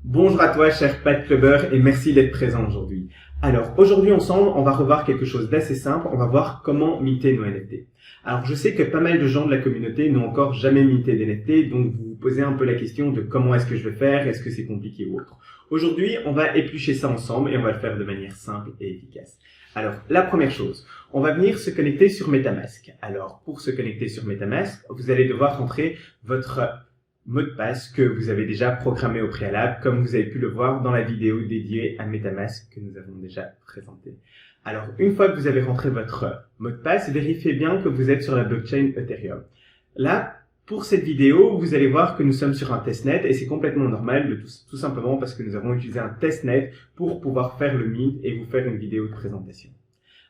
Bonjour à toi, cher Pat Clubber, et merci d'être présent aujourd'hui. Alors, aujourd'hui ensemble, on va revoir quelque chose d'assez simple. On va voir comment minter nos NFT. Alors, je sais que pas mal de gens de la communauté n'ont encore jamais minté d'NFT, donc vous vous posez un peu la question de comment est-ce que je vais faire, est-ce que c'est compliqué ou autre. Aujourd'hui, on va éplucher ça ensemble et on va le faire de manière simple et efficace. Alors, la première chose, on va venir se connecter sur MetaMask. Alors, pour se connecter sur MetaMask, vous allez devoir rentrer votre mot de passe que vous avez déjà programmé au préalable, comme vous avez pu le voir dans la vidéo dédiée à MetaMask que nous avons déjà présentée. Alors, une fois que vous avez rentré votre mot de passe, vérifiez bien que vous êtes sur la blockchain Ethereum. Là, pour cette vidéo, vous allez voir que nous sommes sur un testnet et c'est complètement normal, tout simplement parce que nous avons utilisé un testnet pour pouvoir faire le mint et vous faire une vidéo de présentation.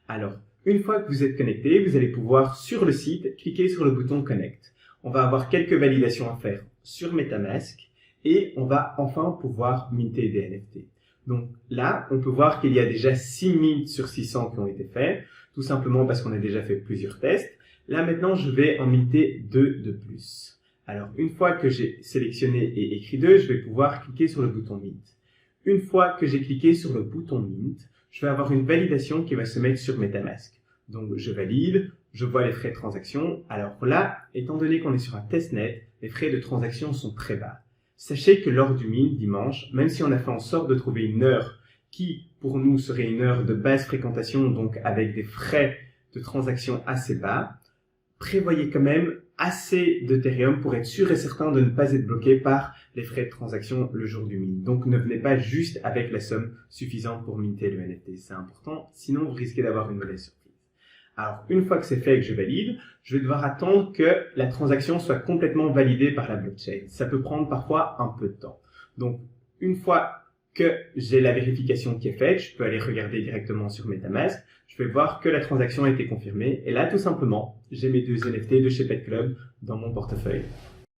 Alors, une fois que vous êtes connecté, vous allez pouvoir, sur le site, cliquer sur le bouton Connect. On va avoir quelques validations à faire sur MetaMask et on va enfin pouvoir minter des NFT. Donc là, on peut voir qu'il y a déjà 6 mints sur 600 qui ont été faits, tout simplement parce qu'on a déjà fait plusieurs tests. Là maintenant, je vais en minter 2 de plus. Alors une fois que j'ai sélectionné et écrit 2, je vais pouvoir cliquer sur le bouton Mint. Une fois que j'ai cliqué sur le bouton Mint, je vais avoir une validation qui va se mettre sur MetaMask. Donc je valide, je vois les frais de transaction. Alors là, étant donné qu'on est sur un testnet, les frais de transaction sont très bas. Sachez que lors du mint dimanche, même si on a fait en sorte de trouver une heure qui, pour nous, serait une heure de basse fréquentation, donc avec des frais de transaction assez bas, prévoyez quand même assez d'Ethereum pour être sûr et certain de ne pas être bloqué par les frais de transaction le jour du mint. Donc ne venez pas juste avec la somme suffisante pour minter le NFT. C'est important, sinon vous risquez d'avoir une mauvaise surprise. Alors, une fois que c'est fait et que je valide, je vais devoir attendre que la transaction soit complètement validée par la blockchain. Ça peut prendre parfois un peu de temps. Donc, une fois que j'ai la vérification qui est faite, je peux aller regarder directement sur MetaMask. Je vais voir que la transaction a été confirmée. Et là, tout simplement, j'ai mes 2 NFT de chez Pet Club dans mon portefeuille.